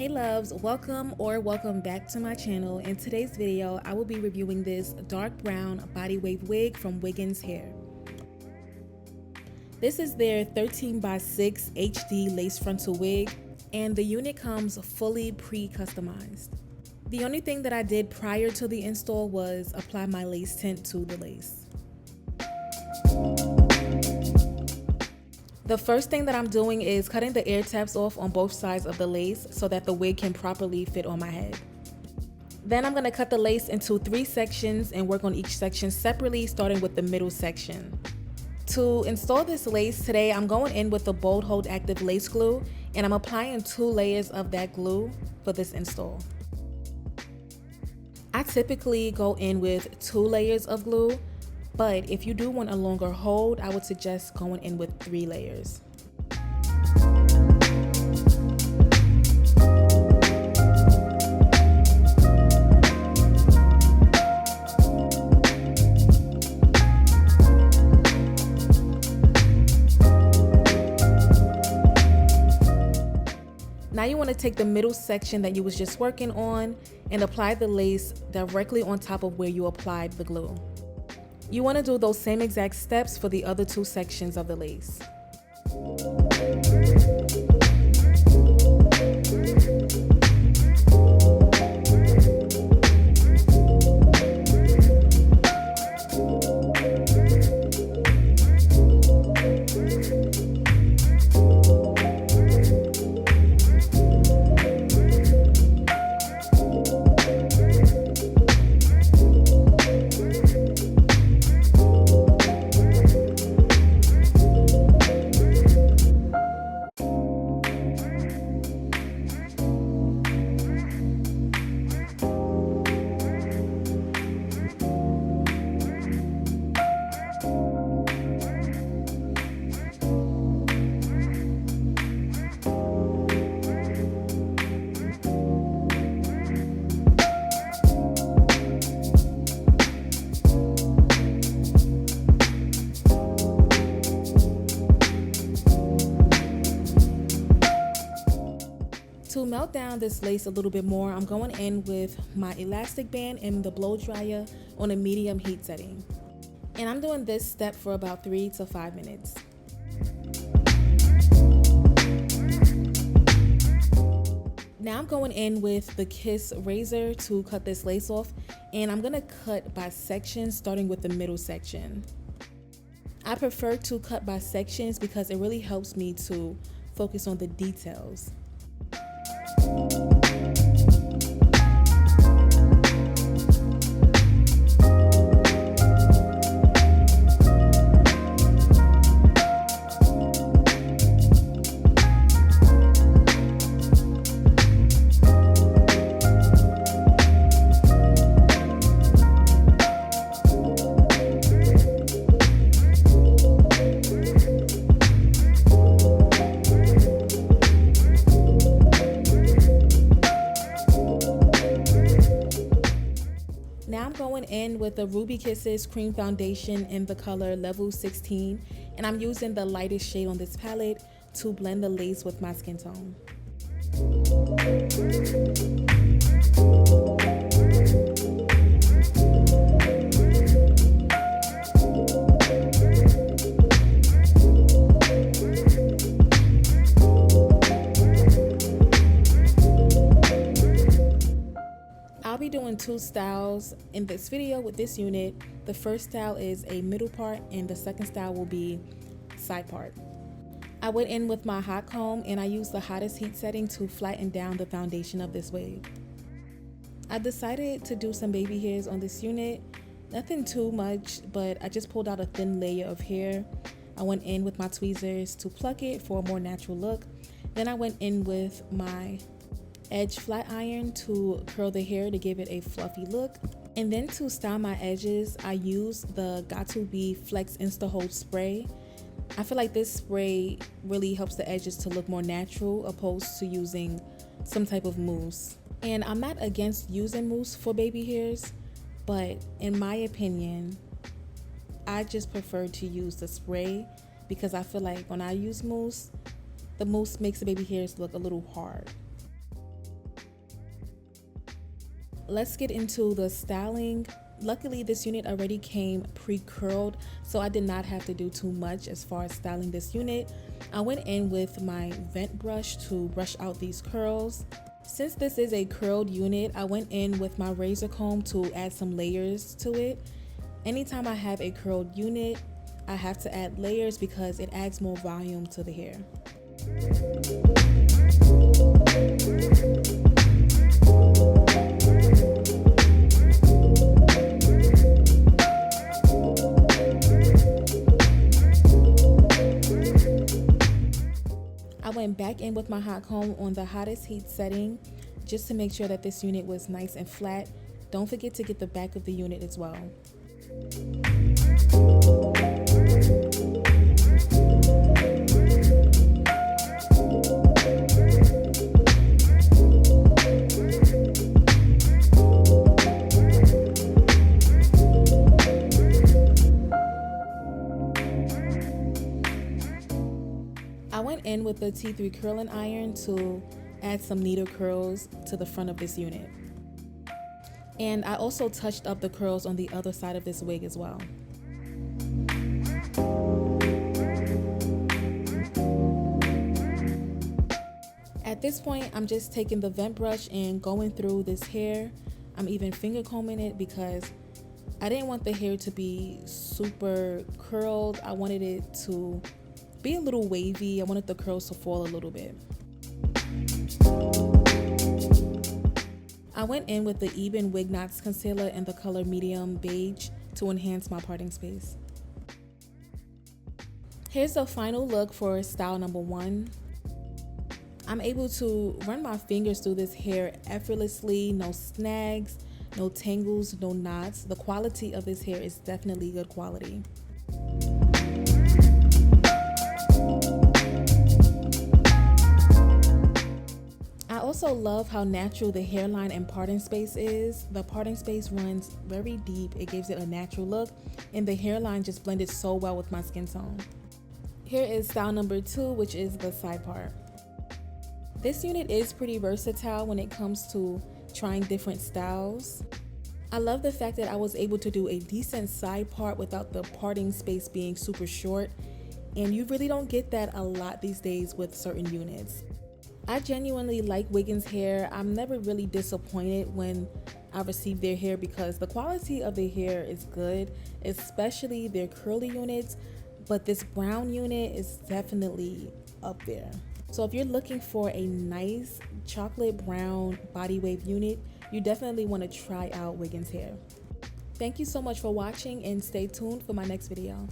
Hey loves, welcome back to my channel. In today's video, I will be reviewing this dark brown body wave wig from Wiggins Hair. This is their 13x6 HD lace frontal wig, and the unit comes fully pre-customized. The only thing that I did prior to the install was apply my lace tint to the lace. The first thing that I'm doing is cutting the air tabs off on both sides of the lace so that the wig can properly fit on my head. Then I'm going to cut the lace into 3 sections and work on each section separately, starting with the middle section. To install this lace today, I'm going in with the Bold Hold Active Lace Glue, and I'm applying 2 layers of that glue for this install. I typically go in with 2 layers of glue, but if you do want a longer hold, I would suggest going in with 3 layers. Now you want to take the middle section that you was just working on and apply the lace directly on top of where you applied the glue. You want to do those same exact steps for the other 2 sections of the lace. To melt down this lace a little bit more, I'm going in with my elastic band and the blow dryer on a medium heat setting. And I'm doing this step for about 3 to 5 minutes. Now I'm going in with the Kiss razor to cut this lace off, and I'm going to cut by sections, starting with the middle section. I prefer to cut by sections because it really helps me to focus on the details. Now I'm going in with the Ruby Kisses Cream Foundation in the color Level 16, and I'm using the lightest shade on this palette to blend the lace with my skin tone. I'll be doing 2 styles in this video with this unit. The first style is a middle part and the second style will be side part. I went in with my hot comb and I used the hottest heat setting to flatten down the foundation of this wig. I decided to do some baby hairs on this unit. Nothing too much, but I just pulled out a thin layer of hair. I went in with my tweezers to pluck it for a more natural look. Then I went in with my edge flat iron to curl the hair to give it a fluffy look. And then to style my edges, I used the Got2b Flex Insta Hold spray. I feel like this spray really helps the edges to look more natural opposed to using some type of mousse. And I'm not against using mousse for baby hairs, but in my opinion, I just prefer to use the spray because I feel like when I use mousse, the mousse makes the baby hairs look a little hard. let's get into the styling. Luckily, this unit already came pre-curled, so I did not have to do too much as far as styling this unit. I went in with my vent brush to brush out these curls. Since this is a curled unit, I went in with my razor comb to add some layers to it. Anytime I have a curled unit, I have to add layers because it adds more volume to the hair. I went back in with my hot comb on the hottest heat setting just to make sure that this unit was nice and flat. Don't forget to get the back of the unit as well. I went in with the T3 curling iron to add some neater curls to the front of this unit. And I also touched up the curls on the other side of this wig as well. At this point, I'm just taking the vent brush and going through this hair. I'm even finger combing it because I didn't want the hair to be super curled. I wanted it to be a little wavy. I wanted the curls to fall a little bit. I went in with the Even Wig Knots Concealer in the color Medium Beige to enhance my parting space. Here's the final look for style number 1. I'm able to run my fingers through this hair effortlessly, no snags, no tangles, no knots. The quality of this hair is definitely good quality. I also love how natural the hairline and parting space is. The parting space runs very deep, it gives it a natural look, and the hairline just blended so well with my skin tone. Here is style number 2, which is the side part. This unit is pretty versatile when it comes to trying different styles. I love the fact that I was able to do a decent side part without the parting space being super short, and you really don't get that a lot these days with certain units. I genuinely like Wiggins Hair. I'm never really disappointed when I receive their hair because the quality of the hair is good, especially their curly units, but this brown unit is definitely up there. So if you're looking for a nice chocolate brown body wave unit, you definitely want to try out Wiggins Hair. Thank you so much for watching and stay tuned for my next video.